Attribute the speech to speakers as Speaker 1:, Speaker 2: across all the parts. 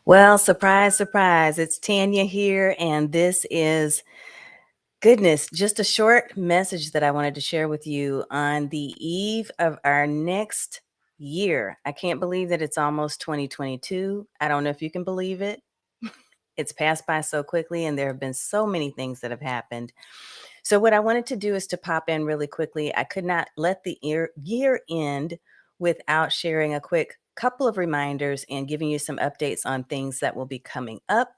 Speaker 1: Well, surprise, surprise. It's Tanya here, and this is just a short message that I wanted to share with you on the eve of our next year. I can't believe that it's almost 2022. I don't know if you can believe it. It's passed by so quickly, and there have been so many things that have happened. So, what I wanted to do is to pop in really quickly. I could not let the year end without sharing a quick couple of reminders and giving you some updates on things that will be coming up.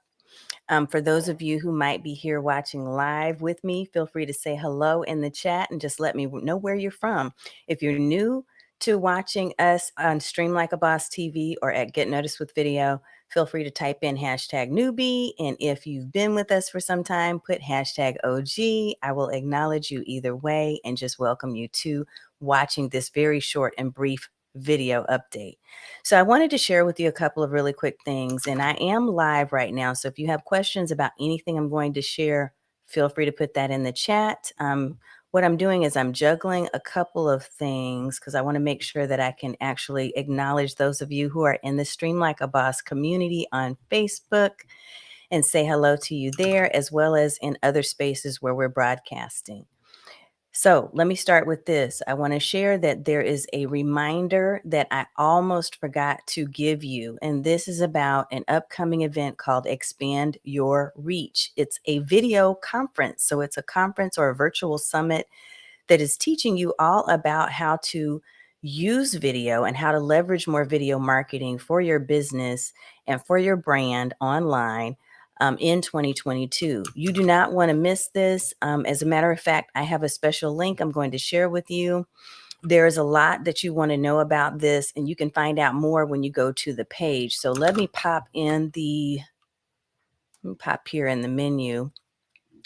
Speaker 1: For those of you who might be here watching live with me, feel free to say hello in the chat and just let me know where you're from. If you're new to watching us on Stream Like a Boss TV or at Get Noticed with Video, feel free to type in hashtag newbie. And if you've been with us for some time, put hashtag OG. I will acknowledge you either way and just welcome you to watching this very short and brief video update. So I wanted to share with you a couple of really quick things, and I am live right now. So if you have questions about anything I'm going to share, feel free to put that in the chat. What I'm doing is I'm juggling a couple of things because I want to make sure that I can actually acknowledge those of you who are in the Stream Like a Boss community on Facebook and say hello to you there, as well as in other spaces where we're broadcasting. So let me start with this. I want to share that there is a reminder that I almost forgot to give you. And this is about an upcoming event called Expand Your Reach. It's a video conference. So it's a conference or a virtual summit that is teaching you all about how to use video and how to leverage more video marketing for your business and for your brand online in 2022. You do not want to miss this. As a matter of fact, I have a special link I'm going to share with you. There is a lot that you want to know about this, and you can find out more when you go to the page. So let me pop here in the menu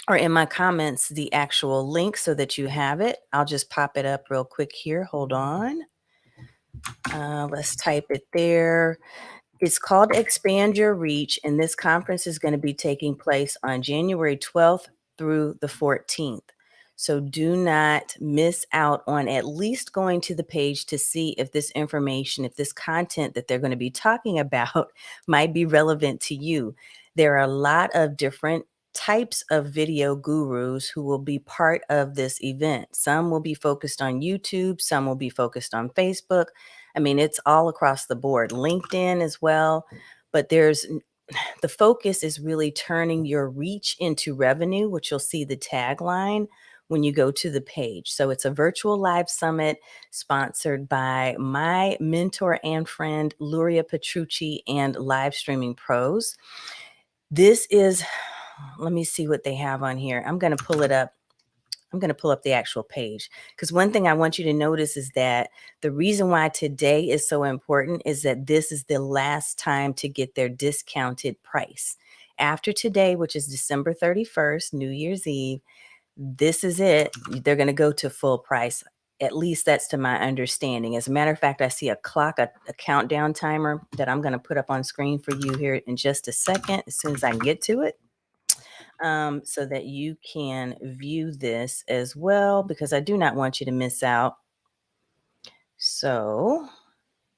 Speaker 1: or in my comments the actual link so that you have it. I'll just pop it up real quick here. Hold on. Let's type it there. It's called Expand Your Reach, and this conference is going to be taking place on January 12th through the 14th. So do not miss out on at least going to the page to see if this information, if this content that they're going to be talking about might be relevant to you. There are a lot of different types of video gurus who will be part of this event. Some will be focused on YouTube, some will be focused on Facebook. I mean, it's all across the board, LinkedIn as well. But the focus is really turning your reach into revenue, which you'll see the tagline when you go to the page. So it's a virtual live summit sponsored by my mentor and friend, Luria Petrucci and Live Streaming Pros. This is, let me see what they have on here. I'm going to pull it up. I'm going to pull up the actual page because one thing I want you to notice is that the reason why today is so important is that this is the last time to get their discounted price. After today, which is December 31st, New Year's Eve, this is it. They're going to go to full price. At least that's to my understanding. As a matter of fact, I see a clock, a countdown timer that I'm going to put up on screen for you here in just a second, as soon as I can get to it. So that you can view this as well, because I do not want you to miss out. So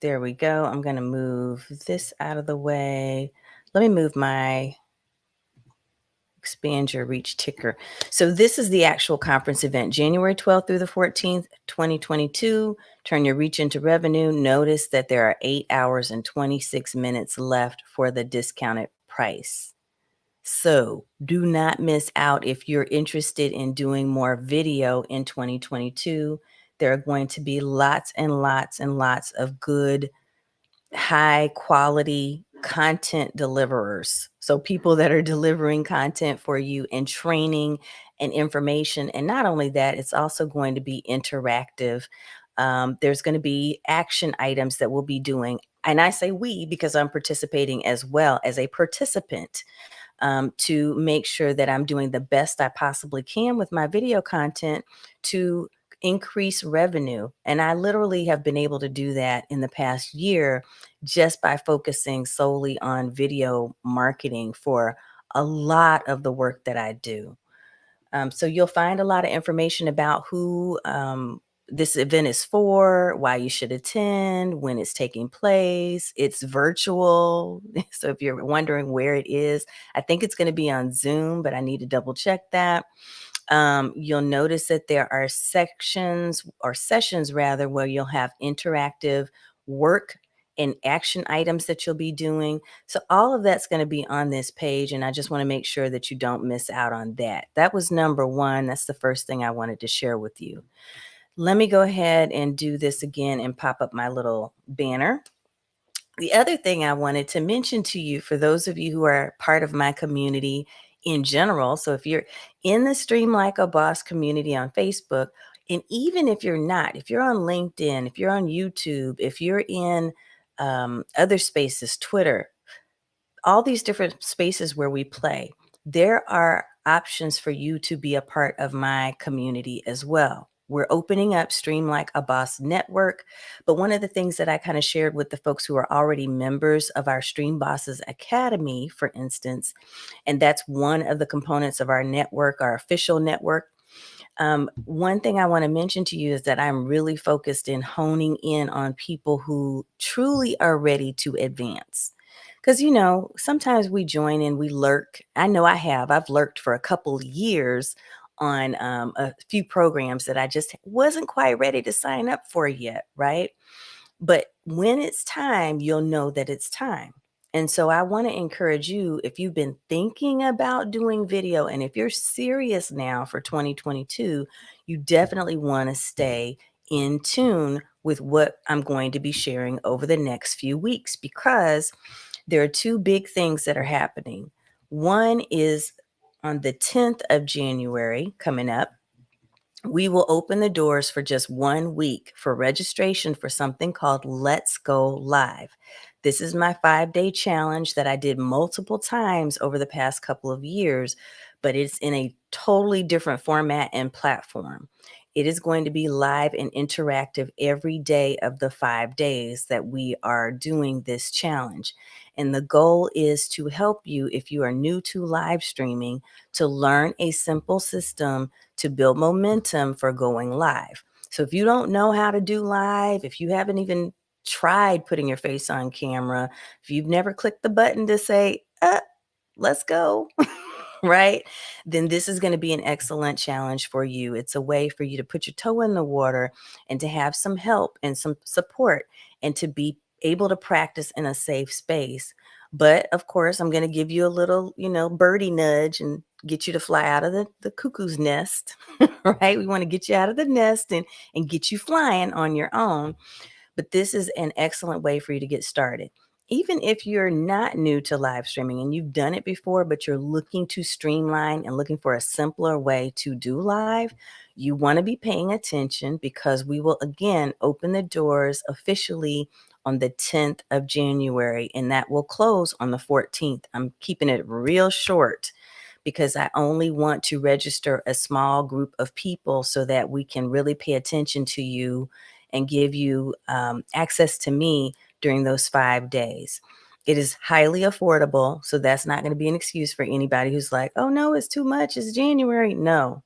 Speaker 1: there we go. I'm going to move this out of the way. Let me move my Expand Your Reach ticker. So this is the actual conference event, January 12th through the 14th, 2022. Turn your reach into revenue. Notice that there are 8 hours and 26 minutes left for the discounted price. So do not miss out if you're interested in doing more video in 2022. There are going to be lots and lots and lots of good, high quality content deliverers. So people that are delivering content for you and training and information. And not only that, it's also going to be interactive. There's going to be action items that we'll be doing. And I say we because I'm participating as well as a participant. To make sure that I'm doing the best I possibly can with my video content to increase revenue. And I literally have been able to do that in the past year just by focusing solely on video marketing for a lot of the work that I do. So you'll find a lot of information about who this event is for, why you should attend, when it's taking place. It's virtual. So if you're wondering where it is, I think it's going to be on Zoom, but I need to double check that. You'll notice that there are sections or sessions rather where you'll have interactive work and action items that you'll be doing. So all of that's going to be on this page, and I just want to make sure that you don't miss out on that. That was number one. That's the first thing I wanted to share with you. Let me go ahead and do this again and pop up my little banner. The other thing I wanted to mention to you, for those of you who are part of my community in general, so if you're in the Stream Like a Boss community on Facebook, and even if you're not, if you're on LinkedIn, if you're on YouTube, if you're in other spaces, Twitter, all these different spaces where we play, there are options for you to be a part of my community as well. We're opening up Stream Like a Boss network. But one of the things that I kind of shared with the folks who are already members of our Stream Bosses Academy, for instance, and that's one of the components of our network, our official network. One thing I want to mention to you is that I'm really focused in honing in on people who truly are ready to advance. Because, sometimes we join and we lurk. I know I have. I've lurked for a couple of years on a few programs that I just wasn't quite ready to sign up for yet, right? But when it's time, you'll know that it's time. And so I want to encourage you, if you've been thinking about doing video and if you're serious now for 2022, you definitely want to stay in tune with what I'm going to be sharing over the next few weeks, because there are two big things that are happening. One is on the 10th of January coming up, we will open the doors for just 1 week for registration for something called Let's Go Live. This is my 5-day challenge that I did multiple times over the past couple of years, but it's in a totally different format and platform. It is going to be live and interactive every day of the 5 days that we are doing this challenge. And the goal is to help you, if you are new to live streaming, to learn a simple system to build momentum for going live. So if you don't know how to do live, if you haven't even tried putting your face on camera, if you've never clicked the button to say, let's go, right? Then this is going to be an excellent challenge for you. It's a way for you to put your toe in the water and to have some help and some support and to be able to practice in a safe space. But of course, I'm going to give you a little, birdie nudge and get you to fly out of the cuckoo's nest, right? We want to get you out of the nest and get you flying on your own. But this is an excellent way for you to get started. Even if you're not new to live streaming and you've done it before, but you're looking to streamline and looking for a simpler way to do live, you want to be paying attention, because we will again open the doors officially on the 10th of January, and that will close on the 14th. I'm keeping it real short because I only want to register a small group of people so that we can really pay attention to you and give you access to me during those 5 days. It is highly affordable, so that's not going to be an excuse for anybody who's like, oh no, it's too much, it's January. No,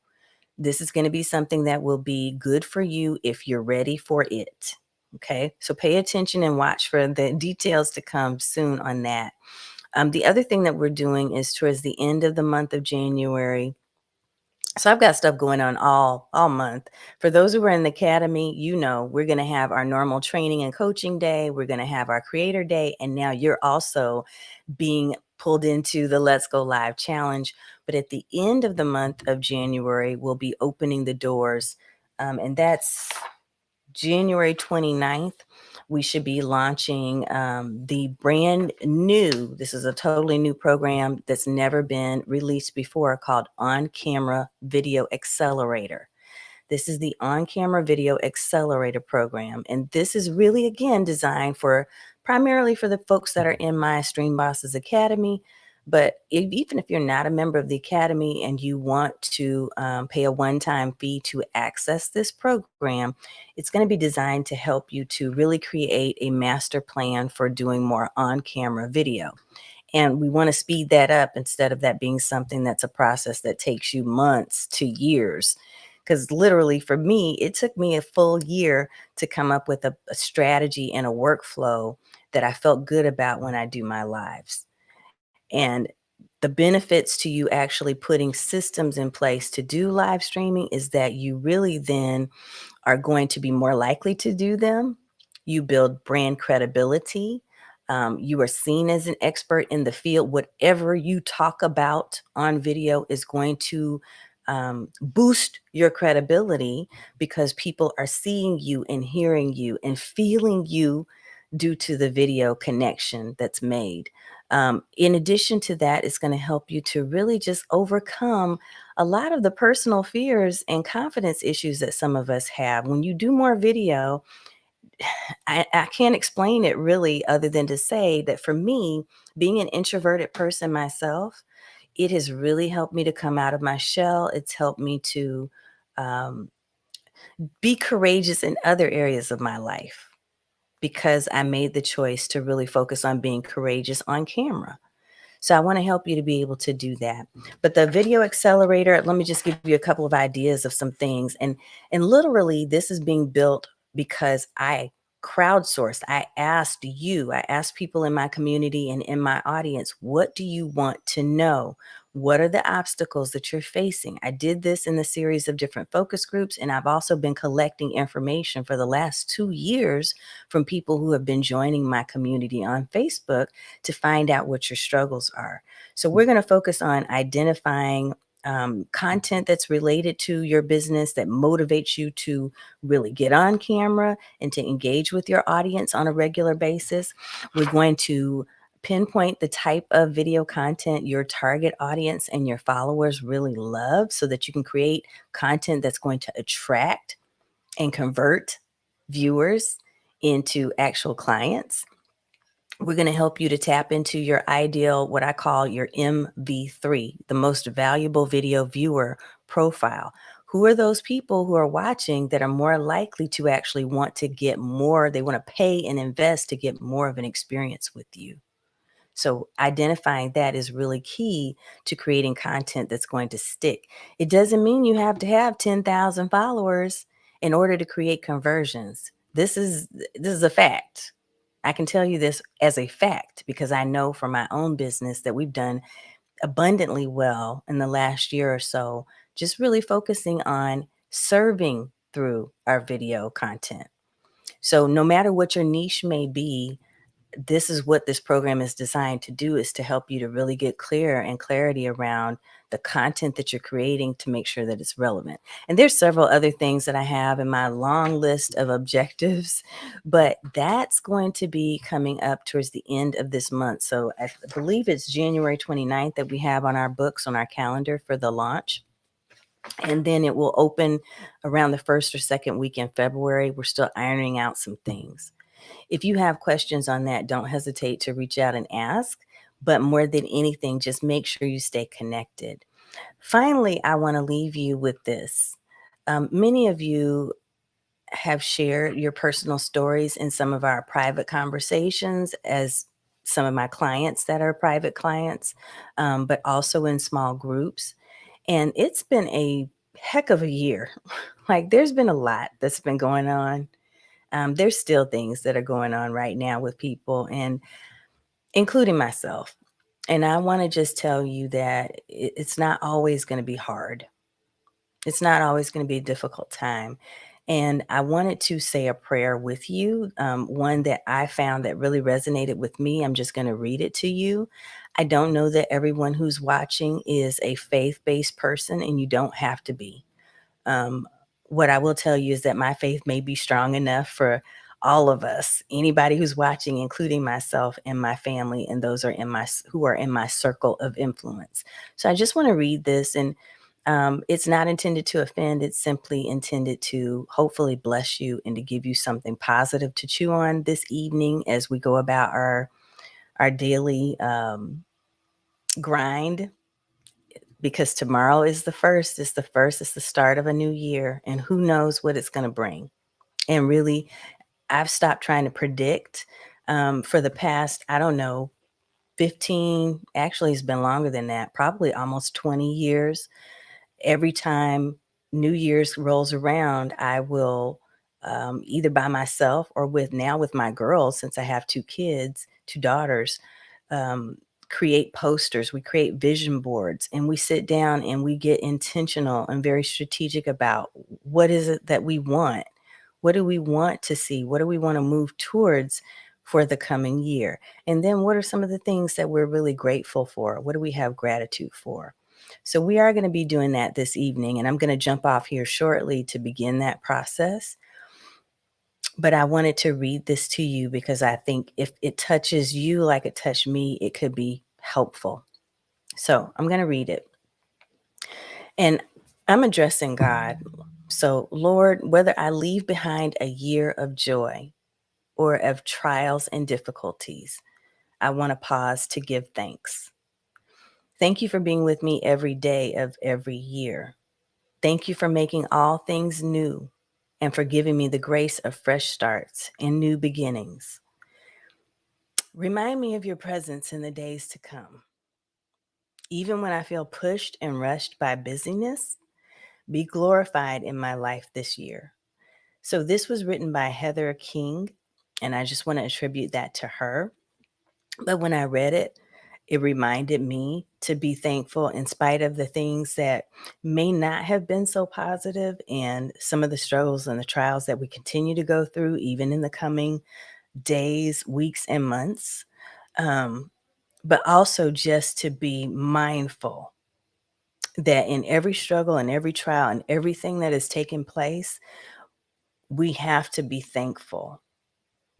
Speaker 1: this is going to be something that will be good for you if you're ready for it. Okay, so pay attention and watch for the details to come soon on that. The other thing that we're doing is towards the end of the month of January. So I've got stuff going on all month. For those who are in the academy, we're going to have our normal training and coaching day. We're going to have our creator day. And now you're also being pulled into the Let's Go Live challenge. But at the end of the month of January, we'll be opening the doors. And that's January 29th. We should be launching the brand new, this is a totally new program that's never been released before, called On Camera Video Accelerator. This is the On Camera Video Accelerator program. And this is really, again, designed primarily for the folks that are in my Stream Bosses Academy. But even if you're not a member of the Academy and you want to pay a one time fee to access this program, it's going to be designed to help you to really create a master plan for doing more on camera video. And we want to speed that up instead of that being something that's a process that takes you months to years. Because literally, for me, it took me a full year to come up with a strategy and a workflow that I felt good about when I do my lives. And the benefits to you actually putting systems in place to do live streaming is that you really then are going to be more likely to do them. You build brand credibility. You are seen as an expert in the field. Whatever you talk about on video is going to boost your credibility because people are seeing you and hearing you and feeling you due to the video connection that's made. In addition to that, it's going to help you to really just overcome a lot of the personal fears and confidence issues that some of us have. When you do more video, I can't explain it really other than to say that for me, being an introverted person myself, it has really helped me to come out of my shell. It's helped me to um, be courageous in other areas of my life because I made the choice to really focus on being courageous on camera. So I want to help you to be able to do that. But the video accelerator, let me just give you a couple of ideas of some things. And literally this is being built because I crowdsourced. I asked people in my community and in my audience, what do you want to know? What are the obstacles that you're facing? I did this in the series of different focus groups, and I've also been collecting information for the last 2 years from people who have been joining my community on Facebook to find out what your struggles are. So we're going to focus on identifying content that's related to your business that motivates you to really get on camera and to engage with your audience on a regular basis. We're going to pinpoint the type of video content your target audience and your followers really love so that you can create content that's going to attract and convert viewers into actual clients. We're going to help you to tap into your ideal, what I call your MV3, the most valuable video viewer profile. Who are those people who are watching that are more likely to actually want to get more? They want to pay and invest to get more of an experience with you. So identifying that is really key to creating content that's going to stick. It doesn't mean you have to have 10,000 followers in order to create conversions. This is a fact. I can tell you this as a fact because I know from my own business that we've done abundantly well in the last year or so, just really focusing on serving through our video content. So no matter what your niche may be, this is what this program is designed to do, is to help you to really get clear and clarity around the content that you're creating to make sure that it's relevant. And there's several other things that I have in my long list of objectives, but that's going to be coming up towards the end of this month. So I believe it's January 29th that we have on our books, on our calendar for the launch. And then it will open around the first or second week in February. We're still ironing out some things. If you have questions on that, don't hesitate to reach out and ask. But more than anything, just make sure you stay connected. Finally, I want to leave you with this. Many of you have shared your personal stories in some of our private conversations as some of my clients that are private clients, but also in small groups. And it's been a heck of a year. Like, there's been a lot that's been going on. There's still things that are going on right now with people, and including myself. And I want to just tell you that it's not always going to be hard. It's not always going to be a difficult time. And I wanted to say a prayer with you, one that I found that really resonated with me. I'm just going to read it to you. I don't know that everyone who's watching is a faith based person, and you don't have to be. Um, what I will tell you is that my faith may be strong enough for all of us, anybody who's watching, including myself and my family, and those are in my who are in my circle of influence. So I just want to read this, and it's not intended to offend. It's simply intended to hopefully bless you and to give you something positive to chew on this evening as we go about our daily grind, because tomorrow is the first. It's the first. It's the start of a new year, and who knows what it's going to bring. And really, I've stopped trying to predict for the past, I don't know, 15, actually, it's been longer than that, probably almost 20 years. Every time New Year's rolls around, I will either by myself or with my girls, since I have two kids, two daughters, um, create posters. We create vision boards, and we sit down and we get intentional and very strategic about what is it that we want. What do we want to see? What do we want to move towards for the coming year? And then what are some of the things that we're really grateful for? What do we have gratitude for? So we are going to be doing that this evening, and I'm going to jump off here shortly to begin that process. But I wanted to read this to you because I think if it touches you like it touched me, it could be helpful. So I'm going to read it. And I'm addressing God. So, Lord, whether I leave behind a year of joy or of trials and difficulties, I want to pause to give thanks. Thank you for being with me every day of every year. Thank you for making all things new and for giving me the grace of fresh starts and new beginnings. Remind me of your presence in the days to come. Even when I feel pushed and rushed by busyness, be glorified in my life this year. So, this was written by Heather King, and I just want to attribute that to her. But when I read it, it reminded me to be thankful in spite of the things that may not have been so positive and some of the struggles and the trials that we continue to go through, even in the coming days, weeks, and months. Um, but also just to be mindful that in every struggle and every trial and everything that is taking place, we have to be thankful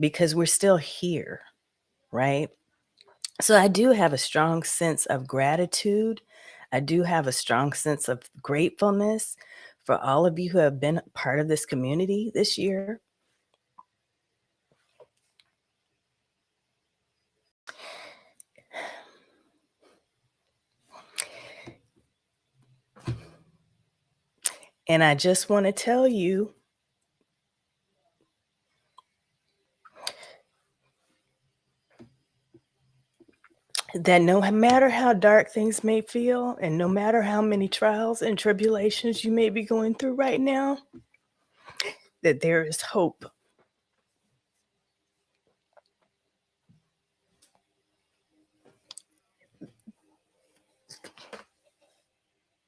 Speaker 1: because we're still here, right? So I do have a strong sense of gratitude. I do have a strong sense of gratefulness for all of you who have been part of this community this year. And I just want to tell you that no matter how dark things may feel, and no matter how many trials and tribulations you may be going through right now, that there is hope.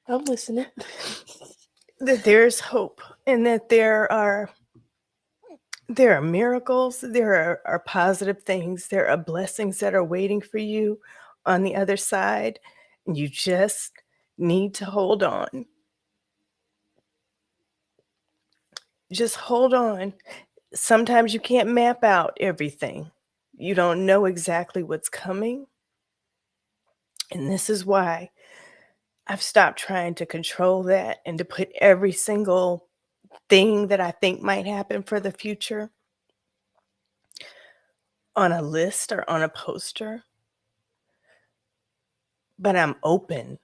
Speaker 1: I'm listening. That there's hope, and that there are miracles, there are positive things, there are blessings that are waiting for you on the other side. And you just need to hold on. Just hold on. Sometimes you can't map out everything. You don't know exactly what's coming. And this is why I've stopped trying to control that and to put every single thing that I think might happen for the future on a list or on a poster. But I'm open.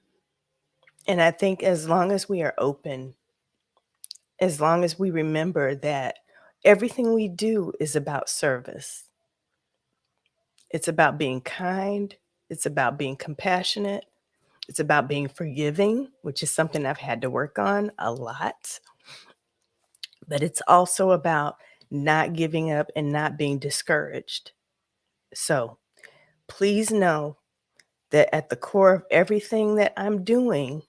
Speaker 1: And I think as long as we are open, as long as we remember that everything we do is about service, it's about being kind, it's about being compassionate, it's about being forgiving, which is something I've had to work on a lot. But it's also about not giving up and not being discouraged. So please know that at the core of everything that I'm doing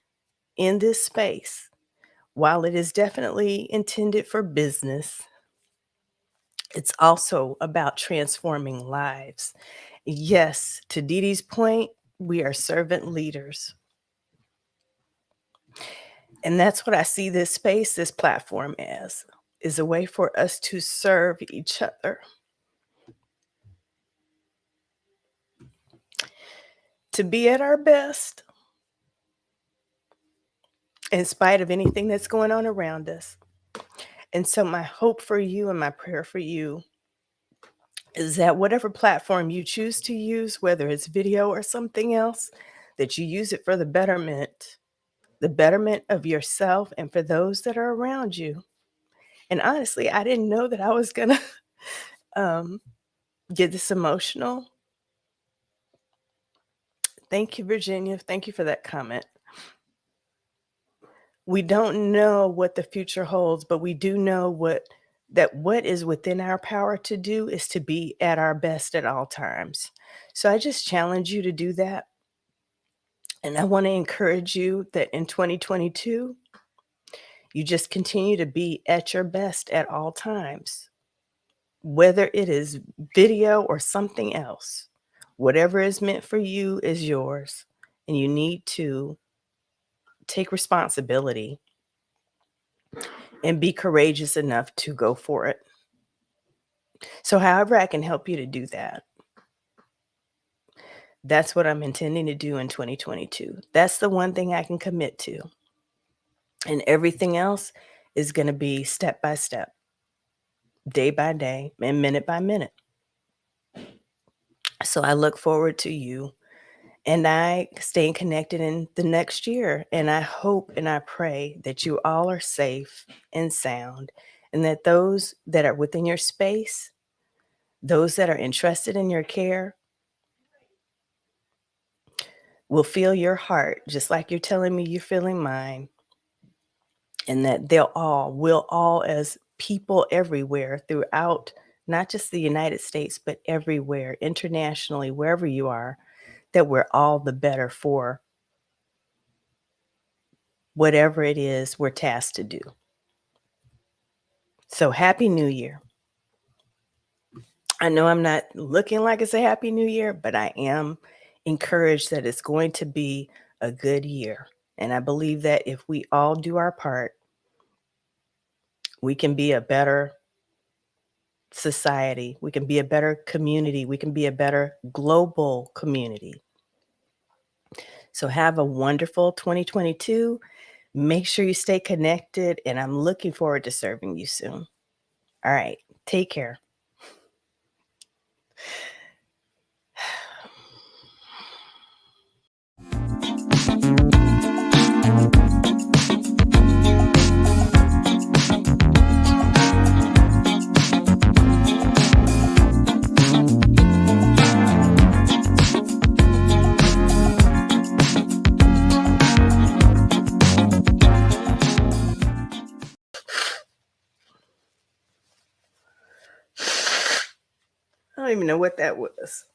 Speaker 1: in this space, while it is definitely intended for business, it's also about transforming lives. Yes, to Dee Dee's point, we are servant leaders. And that's what I see this space, this platform as, is a way for us to serve each other, to be at our best in spite of anything that's going on around us. And so my hope for you and my prayer for you is that whatever platform you choose to use, whether it's video or something else, that you use it for the betterment of yourself and for those that are around you. And honestly, I didn't know that I was gonna um, get this emotional. Thank you, Virginia. Thank you for that comment. We don't know what the future holds, but we do know what is within our power to do is to be at our best at all times. So I just challenge you to do that. And I want to encourage you that in 2022, you just continue to be at your best at all times, whether it is video or something else. Whatever is meant for you is yours, and you need to take responsibility and be courageous enough to go for it. So, however, I can help you to do that, that's what I'm intending to do in 2022. That's the one thing I can commit to. And everything else is going to be step by step, day by day, and minute by minute. So, I look forward to you and I staying connected in the next year. And I hope and I pray that you all are safe and sound, and that those that are within your space, those that are interested in your care, will feel your heart just like you're telling me you're feeling mine, and that we'll all, as people everywhere throughout, not just the United States, but everywhere, internationally, wherever you are, that we're all the better for whatever it is we're tasked to do. So Happy New Year. I know I'm not looking like it's a Happy New Year, but I am encouraged that it's going to be a good year. And I believe that if we all do our part, we can be a better society. We can be a better community. We can be a better global community. So have a wonderful 2022. Make sure you stay connected, and I'm looking forward to serving you soon. All right. Take care. I don't even know what that was.